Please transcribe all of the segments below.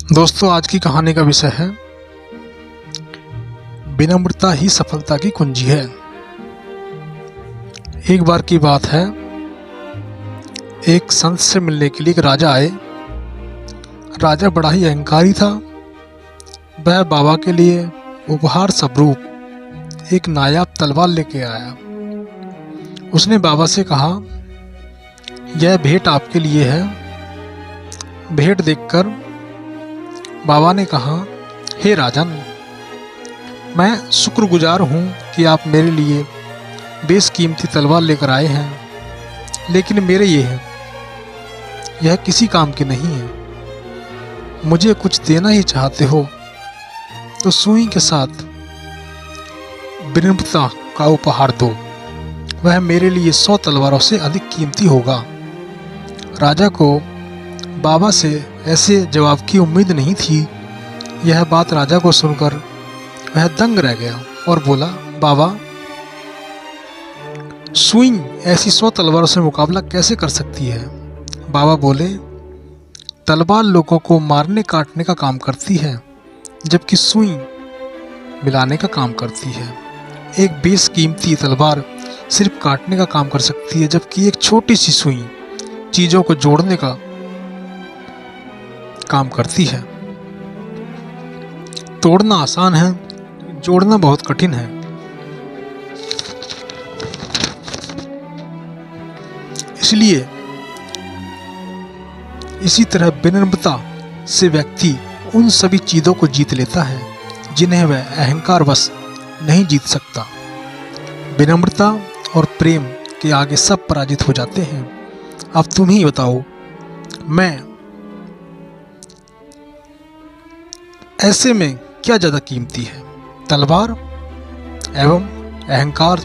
दोस्तों, आज की कहानी का विषय है विनम्रता ही सफलता की कुंजी है। एक बार की बात है, एक संत से मिलने के लिए एक राजा आए। राजा बड़ा ही अहंकारी था। वह बाबा के लिए उपहार स्वरूप एक नायाब तलवार लेके आया। उसने बाबा से कहा, यह भेंट आपके लिए है। भेंट देखकर बाबा ने कहा, हे राजन, मैं शुक्रगुजार हूँ कि आप मेरे लिए बेशकीमती तलवार लेकर आए हैं, लेकिन मेरे यह किसी काम की नहीं है। मुझे कुछ देना ही चाहते हो तो सुई के साथ विनम्रता का उपहार दो। वह मेरे लिए 100 तलवारों से अधिक कीमती होगा। राजा को बाबा से ऐसे जवाब की उम्मीद नहीं थी। यह बात राजा को सुनकर वह दंग रह गया और बोला, बाबा, सुई ऐसी 100 तलवारों से मुकाबला कैसे कर सकती है? बाबा बोले, तलवार लोगों को मारने काटने का काम करती है, जबकि सुई मिलाने का काम करती है। एक बेशकीमती तलवार सिर्फ काटने का काम कर सकती है, जबकि एक छोटी सी सुई चीजों को जोड़ने का काम करती है। तोड़ना आसान है, जोड़ना बहुत कठिन है। इसलिए इसी तरह विनम्रता से व्यक्ति उन सभी चीजों को जीत लेता है जिन्हें वह अहंकारवश नहीं जीत सकता। विनम्रता और प्रेम के आगे सब पराजित हो जाते हैं। अब तुम ही बताओ, मैं ऐसे में क्या ज्यादा कीमती है, तलवार एवं अहंकार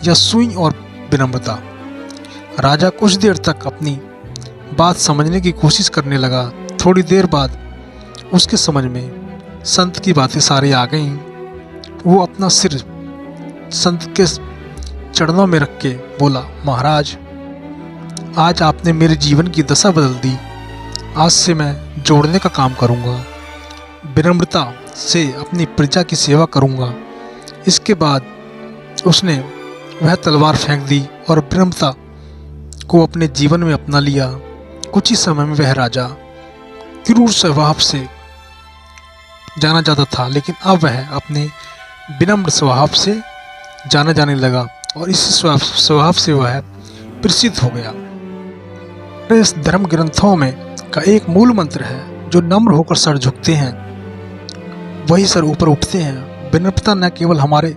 या सुई और विनम्रता? राजा कुछ देर तक अपनी बात समझने की कोशिश करने लगा। थोड़ी देर बाद उसके समझ में संत की बातें सारी आ गईं। वो अपना सिर संत के चरणों में रख के बोला, महाराज, आज आपने मेरे जीवन की दशा बदल दी। आज से मैं जोड़ने का काम करूंगा, विनम्रता से अपनी प्रजा की सेवा करूंगा। इसके बाद उसने वह तलवार फेंक दी और विनम्रता को अपने जीवन में अपना लिया। कुछ ही समय में वह राजा क्रूर स्वभाव से जाना जाता था, लेकिन अब वह अपने विनम्र स्वभाव से जाना जाने लगा और इस स्वभाव से वह प्रसिद्ध हो गया। इस धर्म ग्रंथों में का एक मूल मंत्र है, जो नम्र होकर सर झुकते हैं वही सर ऊपर उठते हैं। विनम्रता न केवल हमारे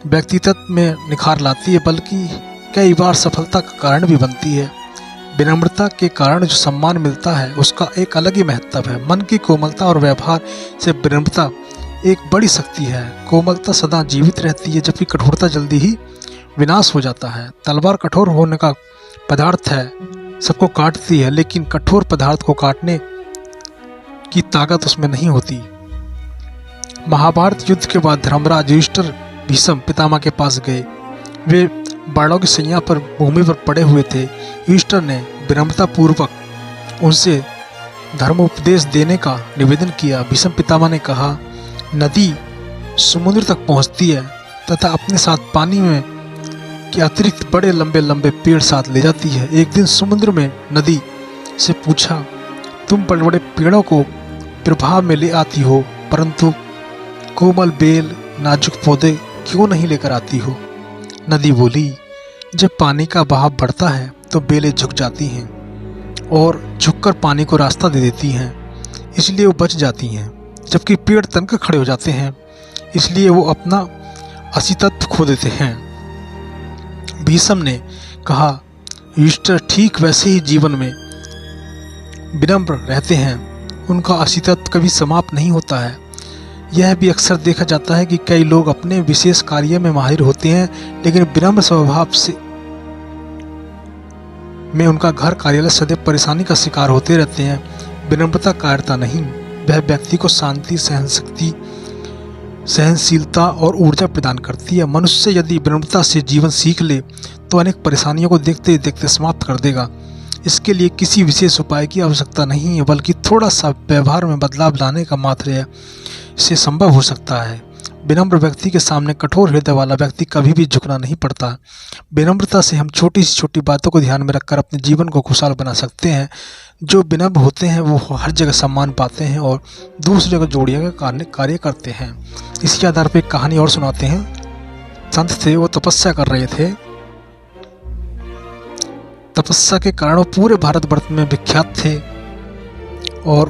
व्यक्तित्व में निखार लाती है, बल्कि कई बार सफलता का कारण भी बनती है। विनम्रता के कारण जो सम्मान मिलता है, उसका एक अलग ही महत्व है। मन की कोमलता और व्यवहार से विनम्रता एक बड़ी शक्ति है। कोमलता सदा जीवित रहती है, जबकि कठोरता जल्दी ही विनाश हो जाता है। तलवार कठोर होने का पदार्थ है, सबको काटती है, लेकिन कठोर पदार्थ को काटने की ताकत उसमें नहीं होती। महाभारत युद्ध के बाद धर्मराज युधिष्ठिर भीष्म पितामह के पास गए। वे बाणों की सैया पर भूमि पर पड़े हुए थे। युधिष्ठिर ने विनम्रता पूर्वक उनसे धर्म उपदेश देने का निवेदन किया। भीष्म पितामह ने कहा, नदी समुद्र तक पहुंचती है तथा अपने साथ पानी में के अतिरिक्त बड़े लंबे लंबे पेड़ साथ ले जाती है। एक दिन समुद्र में नदी से पूछा, तुम बड़े बड़े पेड़ों को प्रभाव में ले आती हो, परंतु कोमल बेल नाजुक पौधे क्यों नहीं लेकर आती हो? नदी बोली, जब पानी का बहाव बढ़ता है तो बेलें झुक जाती हैं और झुककर पानी को रास्ता दे देती हैं, इसलिए वो बच जाती हैं। जबकि पेड़ तनकर खड़े हो जाते हैं, इसलिए वो अपना अस्तित्व खो देते हैं। भीष्म ने कहा, युधिष्ठिर ठीक वैसे ही जीवन में विनम्र रहते हैं, उनका अस्तित्व कभी समाप्त नहीं होता है। यह भी अक्सर देखा जाता है कि कई लोग अपने विशेष कार्य में माहिर होते हैं, लेकिन विनम्र स्वभाव से में उनका घर कार्यालय सदैव परेशानी का शिकार होते रहते हैं। विनम्रता कायरता नहीं, वह व्यक्ति को शांति, सहनशक्ति, सहनशीलता और ऊर्जा प्रदान करती है। मनुष्य यदि विनम्रता से जीवन सीख ले तो अनेक परेशानियों को देखते देखते समाप्त कर देगा। इसके लिए किसी विशेष उपाय की आवश्यकता नहीं है, बल्कि थोड़ा सा व्यवहार में बदलाव लाने का मात्र से संभव हो सकता है। विनम्र व्यक्ति के सामने कठोर हृदय वाला व्यक्ति कभी भी झुकना नहीं पड़ता। विनम्रता से हम छोटी से छोटी बातों को ध्यान में रखकर अपने जीवन को खुशहाल बना सकते हैं। जो विनम्र होते हैं वो हर जगह सम्मान पाते हैं और दूसरे को जोड़िए का कार्य करते हैं। इसके आधार पर एक कहानी और सुनाते हैं। संत थे, वो तपस्या कर रहे थे। तपस्या के कारण वो पूरे भारतवर्ष में विख्यात थे और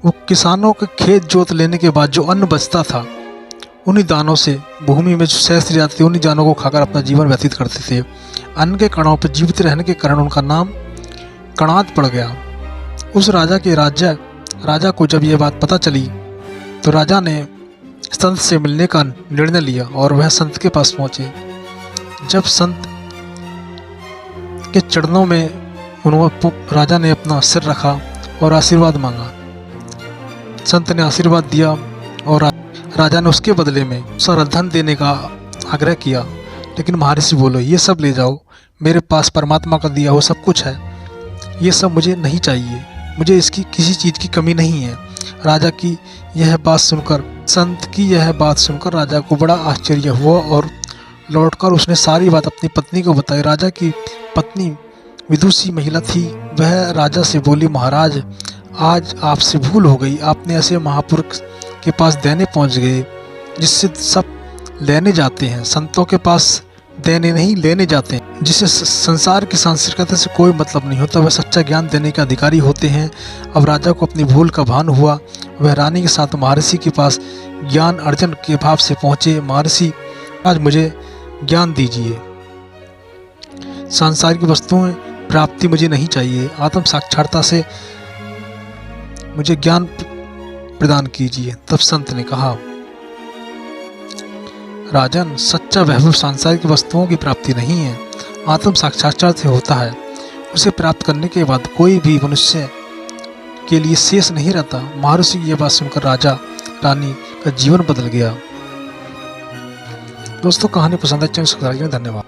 वो किसानों के खेत जोत लेने के बाद जो अन्न बचता था उन्हीं दानों से, भूमि में जो शेष रह जाते थे उन्हीं दानों को खाकर अपना जीवन व्यतीत करते थे। अन्न के कणों पर जीवित रहने के कारण उनका नाम कणाद पड़ गया। उस राजा को जब यह बात पता चली तो राजा ने संत से मिलने का निर्णय लिया और वह संत के पास पहुंचे। जब संत के चरणों में राजा ने अपना सिर रखा और आशीर्वाद मांगा। संत ने आशीर्वाद दिया और राजा ने उसके बदले में सारा धन देने का आग्रह किया, लेकिन महर्षि बोलो ये सब ले जाओ, मेरे पास परमात्मा का दिया हुआ सब कुछ है, ये सब मुझे नहीं चाहिए, मुझे इसकी किसी चीज़ की कमी नहीं है। राजा की यह बात सुनकर, संत की यह बात सुनकर राजा को बड़ा आश्चर्य हुआ और लौटकर उसने सारी बात अपनी पत्नी को बताई। राजा की पत्नी विदुषी महिला थी। वह राजा से बोली, महाराज आज आपसे भूल हो गई, आपने ऐसे महापुरुष के पास देने पहुंच गए जिससे सब लेने जाते हैं। संतों के पास देने नहीं लेने जाते हैं, जिससे संसार की सांस्कृतिकता से कोई मतलब नहीं होता। वह सच्चा ज्ञान देने के अधिकारी होते हैं। अब राजा को अपनी भूल का भान हुआ। वह रानी के साथ महर्षि के पास ज्ञान अर्जन के भाव से पहुंचे। महर्षि आज मुझे ज्ञान दीजिए, सांसारिक वस्तुओं प्राप्ति मुझे नहीं चाहिए, आत्म साक्षात्कार से मुझे ज्ञान प्रदान कीजिए। तब संत ने कहा, राजन सच्चा वैभव सांसारिक वस्तुओं की प्राप्ति नहीं है, आत्म साक्षात्कार से होता है। उसे प्राप्त करने के बाद कोई भी मनुष्य के लिए शेष नहीं रहता। महर्षि की यह बात सुनकर राजा रानी का जीवन बदल गया। दोस्तों कहानी पसंद है, चैनल सब्सक्राइब करें। धन्यवाद।